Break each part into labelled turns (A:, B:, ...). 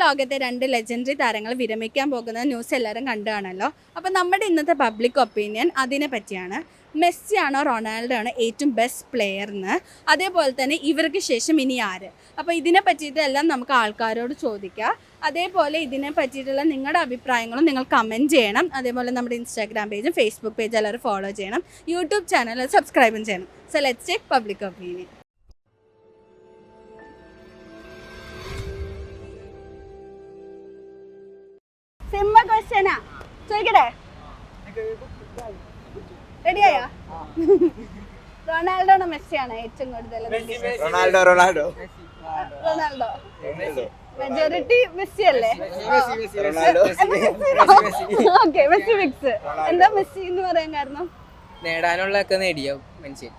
A: ലോകത്തെ 2 ലെജൻഡറി താരങ്ങൾ വിരമിക്കാൻ പോകുന്ന ന്യൂസ് എല്ലാവരും കണ്ടു കാണല്ലോ. അപ്പോൾ നമ്മുടെ ഇന്നത്തെ പബ്ലിക് ഒപ്പീനിയൻ അതിനെ പറ്റിയാണ്. മെസ്സിയാണോ റൊണാൾഡോ ആണോ ഏറ്റവും ബെസ്റ്റ് പ്ലെയർ എന്ന്, അതേപോലെ തന്നെ ഇവർക്ക് ശേഷം ഇനി ആര്? അപ്പോൾ ഇതിനെ പറ്റിയിട്ടെല്ലാം നമുക്ക് ആൾക്കാരോട് ചോദിക്കാം. അതേപോലെ ഇതിനെ പറ്റിയിട്ടുള്ള നിങ്ങളുടെ അഭിപ്രായങ്ങളും നിങ്ങൾ കമൻറ്റ് ചെയ്യണം. അതേപോലെ നമ്മുടെ ഇൻസ്റ്റാഗ്രാം പേജും ഫേസ്ബുക്ക് പേജും എല്ലാവരും ഫോളോ ചെയ്യണം. യൂട്യൂബ് ചാനൽ സബ്സ്ക്രൈബും ചെയ്യണം. So let's take public opinion. Simple ക്വസ്റ്റ്യനാ, ചോദിക്കട്ടെ? റെഡിയായോ? റൊണാൾഡോ ആണോ മെസ്സിയാണോ ഏറ്റവും കൂടുതൽ?
B: റൊണാൾഡോ.
A: മെജോറിറ്റി മെസ്സി അല്ലേ? Okay, Messi fix. എന്താ മെസ്സി എന്ന് പറയാൻ കാരണം?
C: നേടാനുള്ളതൊക്കെ നേടിയ മനുഷ്യൻ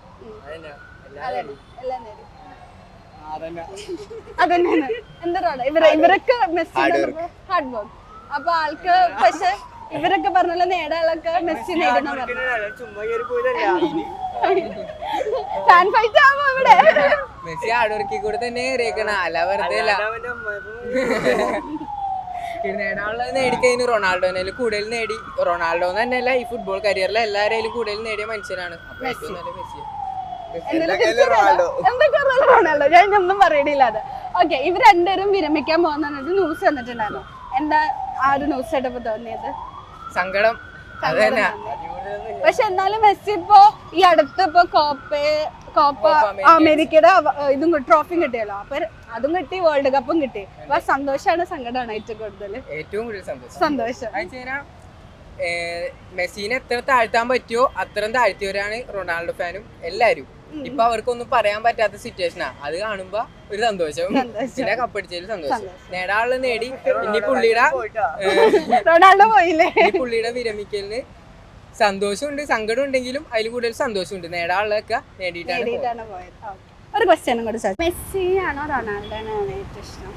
A: എല്ലാം നേടി. അതന്നെയാണ്. എന്താ ഇവരൊക്കെ മെസ്സി ഹാർഡ് വർക്ക്. അപ്പൊ ആൾക്ക് പക്ഷെ ഇവരൊക്കെ പറഞ്ഞല്ലോ നേടാളൊക്കെ മെസ്സി നേടുന്ന ഫാൻ ഫൈറ്റ് ആവുമ്പോ ഇവിടെ
C: മെസ്സി ഹാർഡ് വർക്കിൽ കൂടെ തന്നെ ഏറിയേക്കണ, അല്ല വെറുതെ അല്ല. നേടാനുള്ളത് നേടിക്കഴിഞ്ഞു. റൊണാൾഡോനേലും കൂടുതൽ നേടി. റൊണാൾഡോ തന്നെയല്ല, ഈ ഫുട്ബോൾ കരിയറിലെ എല്ലാവരെയും കൂടുതൽ നേടിയ മനുഷ്യനാണ്.
A: റൊണാൾഡോ. ഞാൻ ഒന്നും പറയണില്ല അത്. ഓക്കെ, ഇവർ രണ്ടുപേരും വിരമിക്കാൻ പോകുന്ന ന്യൂസ് വന്നിട്ടുണ്ടായിരുന്നു. എന്താ ആ ഒരു ന്യൂസ് ആയിട്ടപ്പോ തോന്നിയത്?
C: സങ്കടം.
A: പക്ഷെ എന്നാലും മെസ്സി ഇപ്പോ ഈ അടുത്ത് ഇപ്പൊ കോപ്പ അമേരിക്കയുടെ ഇതും ട്രോഫിയും കിട്ടിയല്ലോ. അപ്പൊ അതും കിട്ടി, വേൾഡ് കപ്പും കിട്ടി. അപ്പൊ സന്തോഷമാണ് സങ്കടമാണ് ഏറ്റവും കൂടുതൽ സന്തോഷം?
C: മെസ്സിനെ എത്ര താഴ്ത്താൻ പറ്റുമോ അത്രയും താഴ്ത്തിയവരാണ് റൊണാൾഡോ ഫാനും എല്ലാരും. ഇപ്പൊ അവർക്കൊന്നും പറയാൻ പറ്റാത്ത സിറ്റുവേഷനാ. അത് കാണുമ്പോ ഒരു സന്തോഷം. പിന്നെ കപ്പടിച്ചതിൽ സന്തോഷം. നേടാനുള്ളത് നേടി. ഇനി
A: റൊണാൾഡോ പോയില്ലേ?
C: പുള്ളിയുടെ വിരമിക്കലിന് സന്തോഷമുണ്ട്, സങ്കടം ഉണ്ടെങ്കിലും അതിൽ കൂടുതൽ സന്തോഷമുണ്ട്. നേടാനുള്ളതൊക്കെ നേടിയിട്ടാണ്
A: പോയത്. ഒരു ക്വസ്റ്റ്യനും കൂടെ ചോദിച്ചു, മെസ്സി ആണോ റൊണാൾഡോ ആണോ ഏറ്റവും ഇഷ്ടം?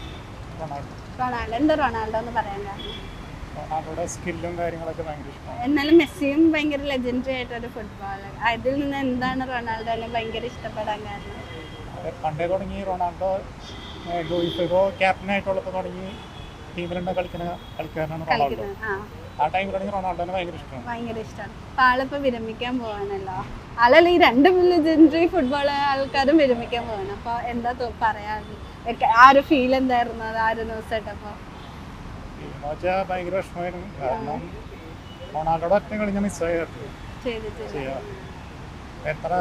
A: റൊണാൾഡോ. എന്താ റൊണാൾഡോ എന്ന് പറയാൻ കാരണം?
B: റൊണാൾഡോയുടെ സ്കില്ലും കാര്യങ്ങളൊക്കെ ഭയങ്കര ഇഷ്ടമാണ്.
A: എന്നാലും മെസ്സിയും ഭയങ്കര ലെജൻഡറി ആയിട്ടൊരു ഫുട്ബോളർ. അതിൽ നിന്ന് എന്താണ് റൊണാൾഡോനെ ഭയങ്കര ഇഷ്ടപ്പെടാൻ കാരണം?
B: പണ്ടേ തുടങ്ങി റൊണാൾഡോ ക്യാപ്റ്റനായിട്ടുള്ളപ്പോൾ തുടങ്ങി ടീമിലുണ്ട കളിക്കുന്ന കളിക്കാരനാണ് റൊണാൾഡോ. ആ ടൈമിൽ തുടങ്ങി റൊണാൾഡോനെ ഭയങ്കര
A: ഇഷ്ടമാണ്. അപ്പൊ ആളിപ്പോ വിരമിക്കാൻ പോവാണല്ലോ. ആളല്ല, ഈ 2 ലെജൻഡറി ഫുട്ബോൾ ആൾക്കാരും വിരമിക്കാൻ പോവാണ്. അപ്പൊ എന്താ പറയാ, ആ ഒരു ഫീൽ എന്തായിരുന്നു ആ ഒരു ന്യൂസ് കേട്ടപ്പോ?
B: ഭയങ്കര വിഷമമായിരുന്നു. കാരണം റൊണാൾഡോയുടെ ഒറ്റ കളി ഞാൻ മിസ്സായിരുന്നു. എത്ര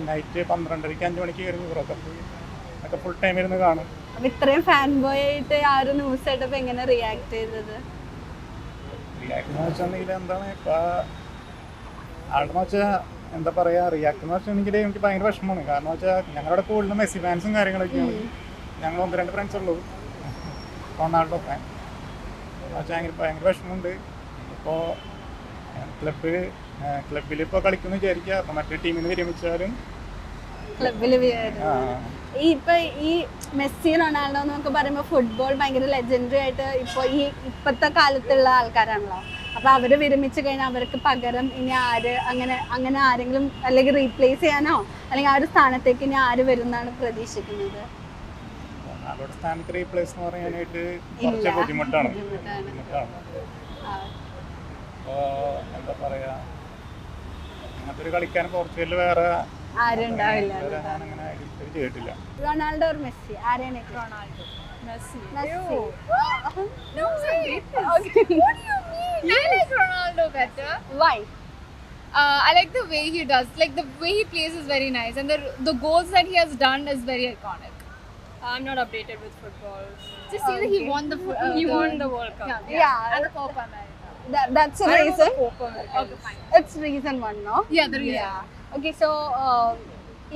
B: നൈറ്റ് 12:30 5 മണിക്ക് കയറി ഒക്കെ ഫുൾ ടൈം ഇരുന്ന് കാണും.
A: ഇത്രയും ഫാൻ ബോയ് ആയിട്ട് ആ ഒരു ന്യൂസ് ആയിട്ടപ്പോ എങ്ങനെ റിയാക്ട് ചെയ്തത്?
B: റിയാക്ട് എന്ന് വെച്ചിട്ടുണ്ടെങ്കിൽ എന്താണ് ഇപ്പൊ ആളെന്ന് വെച്ചാൽ എന്താ പറയാ, റിയാക്ട് എന്ന് വെച്ചിട്ടുണ്ടെങ്കിൽ എനിക്ക് ഭയങ്കര വിഷമമാണ്. കാരണം വെച്ചാൽ ഞങ്ങളുടെ കൂടുതലും മെസ്സി ഫാൻസും കാര്യങ്ങളൊക്കെയാണ്. ഞങ്ങൾ 1-2 ഫ്രണ്ട്സ് ഉള്ളൂ റൊണാൾഡോ ഫാൻ. ഭയങ്കര വിഷമമുണ്ട്. ഇപ്പോൾ ക്ലബിൽ ഇപ്പോൾ കളിക്കുന്നു വിചാരിക്കുക. അപ്പോൾ മറ്റേ ടീമിന് വിരമിച്ചാലും
A: ഇപ്പൊ ഈ മെസ്സി റൊണാൾഡോ എന്നൊക്കെ പറയുമ്പോൾ ഫുട്ബോൾ ഭയങ്കര ലെജൻഡറി ആയിട്ട് ഇപ്പോൾ ഈ ഇപ്പോഴത്തെ കാലത്തുള്ള ആൾക്കാരാണല്ലോ. അപ്പൊ അവര് വിരമിച്ചു കഴിഞ്ഞാൽ അവർക്ക് പകരം ഇനി ആര്, അങ്ങനെ ആരെങ്കിലും അല്ലെങ്കിൽ റീപ്ലേസ് ചെയ്യാനോ അല്ലെങ്കിൽ ആ ഒരു സ്ഥാനത്തേക്ക് ഇനി ആര് വരുന്നാണ് പ്രതീക്ഷിക്കുന്നത്?
B: റൊണാൾഡോയുടെ സ്ഥാനത്ത് റീപ്ലേസ് എന്ന് പറയാനായിട്ട് കുറച്ച് ബുദ്ധിമുട്ടാണ്. അപ്പോൾ എന്താ പറയാ, അങ്ങനത്തെ ഒരു കളിക്കാൻ പോർച്ചുഗലിൽ വേറെ
A: ആരും ഉണ്ടാവില്ല.
B: അങ്ങനെ ചെയ്തിട്ടില്ല.
A: റൊണാൾഡോ or മെസ്സി ആരെയാണ്?
D: Ronaldo. Messi.
A: No,
D: okay. What do you mean? I like Ronaldo better.
A: Why?
D: I like the way he does. Like the way he plays is very nice, and the goals that he has done is very iconic. I'm not updated with football. Just say that he won the World Cup.
A: Yeah.
D: And the Copa America.
A: That's a reason.
D: Copa America. Okay, fine.
A: It's reason one, no?
D: Yeah, the reason.
A: Yeah. Okay, so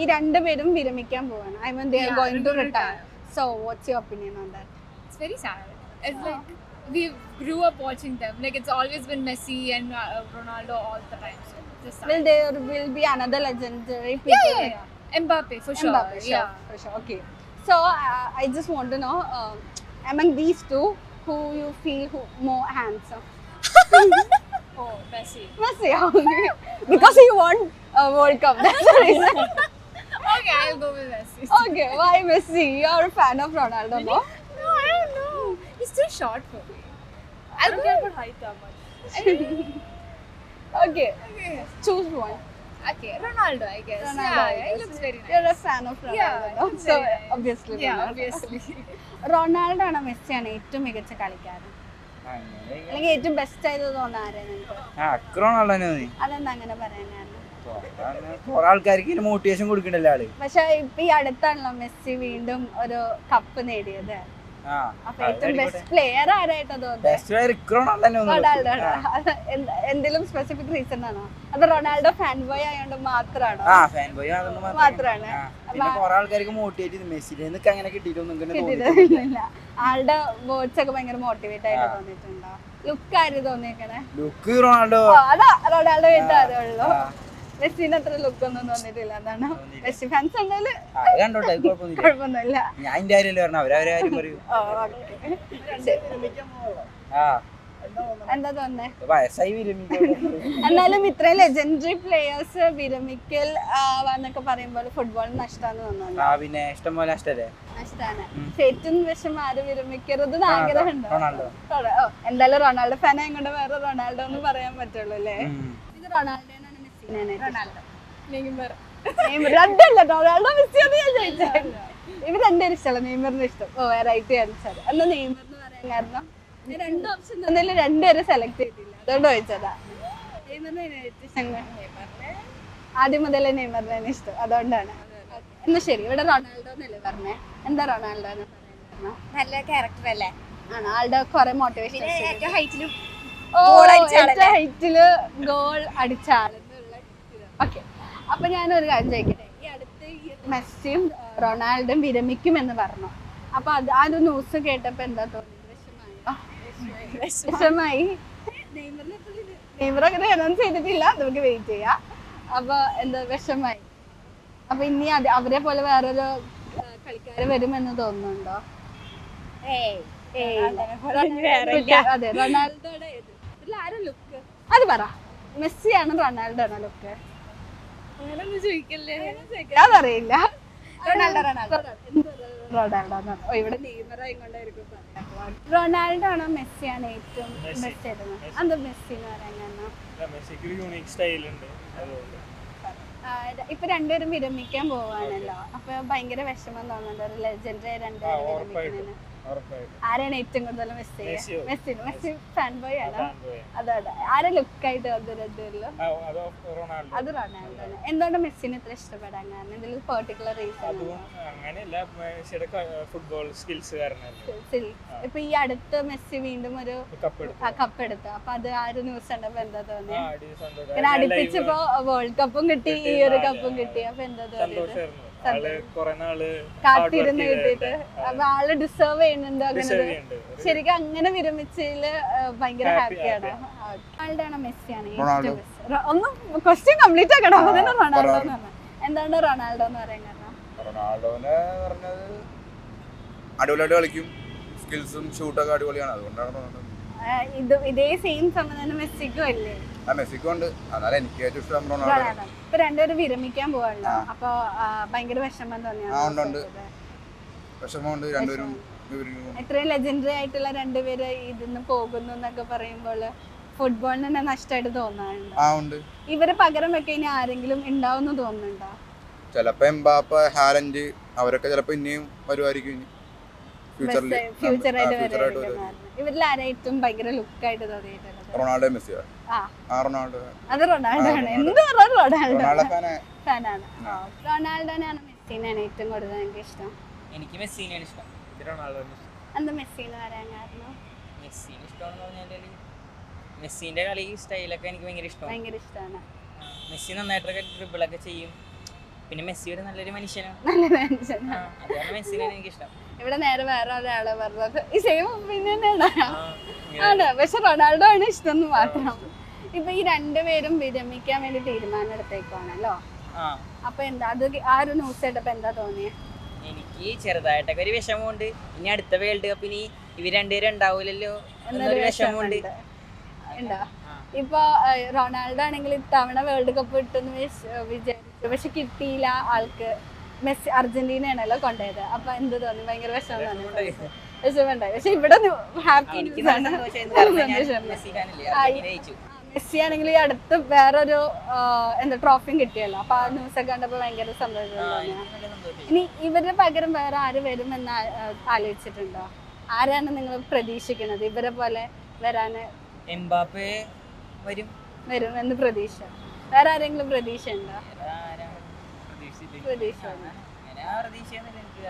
A: ഈ 2 പേരും വിരമിക്കാൻ പോവാണ്. I mean they are going to retire. So what's your opinion on that?
D: It's very sad. It's like we grew up watching them. Like it's always been Messi and Ronaldo all the time. So just sad.
A: Will there be another legendary people?
D: Yeah. Mbappe for sure.
A: Mbappe, sure, for sure. Okay. So I just want to know among these two, who you feel more handsome?
D: Oh, Messi.
A: Messi, okay. Because he won a World Cup. That's the reason.
D: Okay, I'll go with Messi.
A: Okay, why Messi? You're a fan of Ronaldo, no?
D: No, I don't know. He's too short for me. I don't care about height that much.
A: Okay. Choose one.
D: Okay, Ronaldo, I guess.
A: Ronaldo,
D: Yeah, he looks very nice.
A: You're a fan of Ronaldo,
D: Yeah,
A: no?
D: he's
A: So
D: very nice.
A: obviously
D: Yeah,
A: Ronaldo.
D: obviously.
A: Ronaldo ആണോ മെസ്സിയാണോ ഏറ്റവും മികച്ച കളിക്കാരൻ അല്ലെങ്കിൽ ഏറ്റവും best ആയത് തോന്നുന്ന ആരാ നിങ്ങൾക്ക്
E: റൊണാൾഡോ തന്നെ തോന്നി.
A: അതെന്താ അങ്ങനെ പറയാനാണ്
E: കുറെ ആൾക്കാർക്ക് മോട്ടിവേഷൻ കൊടുക്കണ്ടല്ലോ ആള്.
A: പക്ഷെ ഇപ്പൊ ഈ അടുത്താണല്ലോ മെസ്സി വീണ്ടും ഒരു കപ്പ് നേടിയത്. അപ്പൊ ഏറ്റവും ബെസ്റ്റ് പ്ലെയർ ആരായിട്ടാ തോന്നുന്നത്? റൊണാൾഡോ ആണോ? അത് എന്തെങ്കിലും സ്പെസിഫിക് റീസൺ ആണോ അത് റൊണാൾഡോ ഫാൻ ബോയ് ആയതുകൊണ്ട് മാത്രാണോ? മാത്രാണ്.
E: പിന്നെ കുറെ ആൾക്കാർക്ക് മോട്ടിവേറ്റ് ചെയ്ത് മെസ്സിയിൽ അങ്ങനെ കിട്ടിയിട്ടൊന്നും
A: കിട്ടിയിട്ടില്ല. ആളുടെ വേർഡ്സ് ഒക്കെ ഭയങ്കര മോട്ടിവേറ്റ് ആയിട്ട് തോന്നിയിട്ടുണ്ടോ? ലുക്ക് ആര് തോന്നിയേക്കണേ?
E: Look Ronaldo.
A: അതാ റൊണാൾഡോ ആയിട്ട് അറിയുള്ളൂ. മെസ്സിന് അത്ര ലുക്ക് ഒന്നും തോന്നിയിട്ടില്ല. എന്താണ് മെസ്സി ഫാൻസ് ഉണ്ടെങ്കിൽ
E: കണ്ടോട്ടെ,
A: കുഴപ്പമൊന്നുമില്ല.
E: ഞാൻ എന്റെ കാര്യം പറഞ്ഞു, അവരവരെ കാര്യം പറയൂ.
A: എന്താ തോന്നേ?
E: വയസ്സായി വിരമിക്കും.
A: എന്നാലും ഇത്രയും ലെജൻഡറി പ്ലേയേഴ്സ് വിരമിക്കൽ എന്നൊക്കെ പറയുമ്പോൾ ഫുട്ബോൾ നഷ്ടമാണെന്ന് തോന്നുന്നു.
E: പിന്നെ ഇഷ്ടം പോലെ നഷ്ടല്ലേ?
A: നഷ്ടമാണ്. ഏറ്റവും വിഷം ആര് വിരമിക്കരുത് ആഗ്രഹമുണ്ടോ?
E: റൊണാൾഡോ.
A: എന്തായാലും റൊണാൾഡോ ഫാൻ ആയതുകൊണ്ട് വേറെ റൊണാൾഡോ എന്ന് പറയാൻ പറ്റുള്ളൂ അല്ലേ? ഇത് റൊണാൾഡോനാണ് മെസ്സിനാണ്? രണ്ടല്ല, റൊണാൾഡോ മെസ്സി എന്ന് ഞാൻ ചോദിച്ചത്. ഇവർ രണ്ടുപേരും ഇഷ്ടമല്ല. നെയ്മറിന് ഇഷ്ടം. Variety answer. എന്നാ നെയ്മർ എന്ന് പറയാൻ കാരണം രണ്ട് ഓപ്ഷൻ തന്നാലും രണ്ടുപേരും സെലക്ട് ചെയ്തില്ല, അതുകൊണ്ട് ചോദിച്ചതാ. ആദ്യം മുതലേ നെയ്മറിനാണ് ഇഷ്ടം, അതുകൊണ്ടാണ്. എന്നാ ശരി, ഇവിടെ റൊണാൾഡോ എന്നല്ലേ പറഞ്ഞേ? എന്താ റൊണാൾഡോ എന്ന് പറയാൻ?
F: നല്ല ക്യാരക്ടർ അല്ലേ?
A: ആണ് ആളുടെ കുറെ മോട്ടിവേഷൻ.
F: ഏറ്റവും ഹൈറ്റിലും
A: ഹൈറ്റില് ഗോൾ അടിച്ച ആളെന്നുള്ള. ഓക്കെ, അപ്പൊ ഞാനൊരു കാര്യം ചോദിക്കട്ടെ. ഈ അടുത്ത് മെസ്സിയും റൊണാൾഡോയും വിരമിക്കുമെന്ന് പറഞ്ഞു. അപ്പൊ ആ ഒരു ന്യൂസ് കേട്ടപ്പോ എന്താ തോന്നി? വിഷമായി? നെയ്മർ അങ്ങനെ അനൗൺസ് ചെയ്തിട്ടില്ല, നമുക്ക് വെയിറ്റ് ചെയ്യാം. അപ്പൊ എന്താ വിഷമായി? അപ്പൊ ഇനി അവരെ പോലെ വേറൊരു കളിക്കാര് വരുമെന്ന് തോന്നുന്നുണ്ടോ? അതെ, റൊണാൾഡോയുടെ ആരും ലുക്ക് അത് പറ. മെസ്സിയാണോ റൊണാൾഡോ ആണോ ലുക്ക്? അതറിയില്ല. ഇവിടെ റൊണാൾഡോ ആണോ മെസ്സിയാണോ ഏറ്റവും ബെസ്റ്റ് ആയിരുന്നത്? അത് മെസ്സി എന്ന് പറയാൻ ഇപ്പൊ രണ്ടുപേരും വിരമിക്കാൻ പോവാണല്ലോ. അപ്പൊ ഭയങ്കര വിഷമം തോന്നുന്നുണ്ട് ഒരു ലെജൻഡറി രണ്ടുപേരും വിരമിക്കുന്നതിന്. ആരാണ് ഏറ്റവും കൂടുതൽ മെസ്സി? മെസ്സി ഫാൻ ബോയ് ആണ്. അതെ. ആരെ ലുക്കായിട്ട് രണ്ടുപേരിലും? അത് റൊണാൾഡോ. എന്തുകൊണ്ട് മെസ്സിനെ ഇത്ര ഇഷ്ടപ്പെടാൻ കാരണം? എന്തെങ്കിലും പെർട്ടിക്കുലർ റീസൺ? ഇപ്പൊ ഈ അടുത്ത് മെസ്സി വീണ്ടും ഒരു കപ്പ് എടുത്തു. അപ്പൊ അത് ആ ഒരു ന്യൂസ് കണ്ടപ്പോ എന്താ തോന്നിയത്? ഇങ്ങനെ അടുപ്പിച്ചപ്പോ വേൾഡ് കപ്പും കിട്ടി, ഈ ഒരു കപ്പും കിട്ടി. അപ്പൊ എന്താ തോന്നിയത്? കാത്തിരുന്ന് കിട്ടിയിട്ട് അപ്പൊ ആള് ഡിസേർവ് ചെയ്യുന്നുണ്ട്. അങ്ങനെ ശരിക്കും അങ്ങനെ വിരമിച്ചതില് ഭയങ്കര ഹാപ്പിയാണ്. റൊണാൾഡോ ആണോ മെസ്സിയാണ് ഏറ്റവും ബെസ്റ്റ്? ഒന്നും ക്വസ്റ്റ്യൻ കംപ്ലീറ്റ് ആക്കണം. അപ്പൊ തന്നെ റൊണാൾഡോ എന്ന് പറഞ്ഞത്. എന്താണ് റൊണാൾഡോ എന്ന് പറയാൻ കാരണം?
G: റൊണാൾഡോനെ പറഞ്ഞത് അടിപൊളിയായിട്ട് കളിക്കും, സ്കിൽസും ഷൂട്ടൊക്കെ അടിപൊളിയാണ്, അതുകൊണ്ടാണ് റൊണാൾഡോ.
A: ഇതേ സെയിം സമയം തന്നെ മെസ്സിക്കും അല്ലേ?
G: മെസ്സിക്കും ഉണ്ട്, എന്നാലും എനിക്ക് ഏറ്റവും ഇഷ്ടം റൊണാൾഡോ.
A: ഇപ്പൊ രണ്ടുപേരും വിരമിക്കാൻ പോവാണല്ലോ. അപ്പൊ ഭയങ്കര വിഷമം തോന്നിയാണ്.
G: വിഷമമുണ്ട് രണ്ടുപേരും.
A: ഇത്രയും ലെജൻഡറി ആയിട്ടുള്ള രണ്ടുപേര് ഇതിന്ന് പോകുന്നു എന്നൊക്കെ പറയുമ്പോൾ ഫുട്ബോളിന് തന്നെ നഷ്ടമായിട്ട് തോന്നാറുണ്ട്. ഇവരെ പകരം വെക്കാൻ ഇനി ആരെങ്കിലും ഉണ്ടാവുമെന്ന് തോന്നുന്നുണ്ടോ?
G: ചിലപ്പോ എംബാപ്പ, ഹാലൻഡ് അവരൊക്കെ ചിലപ്പോ ഇനിയും വരുമായിരിക്കും
A: ഫ്യൂച്ചറായിട്ട് വരും. ഇവരിൽ ആരായിട്ടും ഭയങ്കര ലുക്കായിട്ട് തോന്നിയിട്ടുള്ളത്?
G: റൊണാൾഡോ, മെസ്സിയോ?
A: റൊണാൾഡോ. അത് റൊണാൾഡോ ആണ്. എന്ത് പറഞ്ഞാലും റൊണാൾഡോ ഫാനാണ്. റൊണാൾഡോനാണ് മെസ്സിനാണ് ഏറ്റവും കൂടുതൽ എനിക്ക് ഇഷ്ടം?
C: എനിക്ക് മെസ്സിനെയാണ് ഇഷ്ടം.
A: എന്താ മെസ്സി എന്ന് പറയാൻ കാരണം?
C: മെസ്സിനെ ഇഷ്ടമാണെന്ന് പറഞ്ഞാൽ മെസ്സിന്റെ കളി സ്റ്റൈലൊക്കെ എനിക്ക് ഭയങ്കര
A: ഇഷ്ടമാണ്.
C: മെസ്സി നന്നായിട്ടൊക്കെ ഡ്രിബിളൊക്കെ ചെയ്യും. പിന്നെ മെസ്സി ഒരു നല്ലൊരു മനുഷ്യനാണ്. അതാണ് മെസ്സിനെ എനിക്ക് ഇഷ്ടം.
A: ഇവിടെ നേരെ വേറെ ഒരാളെ പറഞ്ഞത് ഈ സെയിം ഒപ്പീനിയൻ ആണ്. പക്ഷെ റൊണാൾഡോ ആണ് ഇഷ്ടം എന്ന് മാത്രം. ഇപ്പൊ ഈ രണ്ടുപേരും വിരമിക്കാൻ വേണ്ടി തീരുമാനം എടുത്തേക്കാണല്ലോ. അപ്പൊ എന്താ അത് ആ ഒരു ന്യൂസ് കേട്ടപ്പോ എന്താ തോന്നിയത്?
C: എനിക്ക് ചെറുതായിട്ടൊക്കെ ഒരു വിഷമമുണ്ട്. ഇനി അടുത്ത വേൾഡ് കപ്പിന് ഇവർ രണ്ടുപേരും ഉണ്ടാവൂലല്ലോ എന്നൊരു വിഷമമുണ്ട്.
A: ഉണ്ടോ? ഇപ്പൊ റൊണാൾഡോ ആണെങ്കിൽ ഇത്തവണ വേൾഡ് കപ്പ് കിട്ടുമെന്ന് വിചാരിച്ചു, പക്ഷെ കിട്ടിയില്ല ആൾക്ക്. മെസ്സി അർജന്റീനയാണല്ലോ കൊണ്ടുപോയത്. അപ്പൊ എന്ത് തോന്നി? ഭയങ്കര വിഷമം തോന്നി? വിഷമമുണ്ടായി. പക്ഷെ ഇവിടെ ഹാപ്പി
H: എനിക്ക് നല്ല സന്തോഷമായിരുന്നു. കാരണം ഞാൻ മെസ്സി ഫാനല്ലേ, അർജന്റീന ജയിച്ചു.
A: മെസ്സി ആണെങ്കിൽ ഈ അടുത്ത് വേറൊരു എന്താ ട്രോഫിയും കിട്ടിയല്ലോ. അപ്പൊ ആ ന്യൂസ് ഒക്കെ കണ്ടപ്പോ ഭയങ്കര സന്തോഷം.
H: നല്ല സന്തോഷം.
A: ഇനി ഇവരുടെ പകരം വേറെ ആര് വരുമെന്ന് ആലോചിച്ചിട്ടുണ്ടോ? ആരാണ് നിങ്ങൾ പ്രതീക്ഷിക്കുന്നത് ഇവരെ പോലെ വരാന്
H: എംബാപ്പെ വരും.
A: വരുമെന്ന് പ്രതീക്ഷ? വേറെ ആരെങ്കിലും പ്രതീക്ഷ ഉണ്ടോ?
H: ആരാണ് പ്രതീക്ഷിച്ചില്ല.
A: പ്രതീക്ഷ
H: അങ്ങനെ ആ പ്രതീക്ഷയൊന്നുമില്ല എനിക്ക്.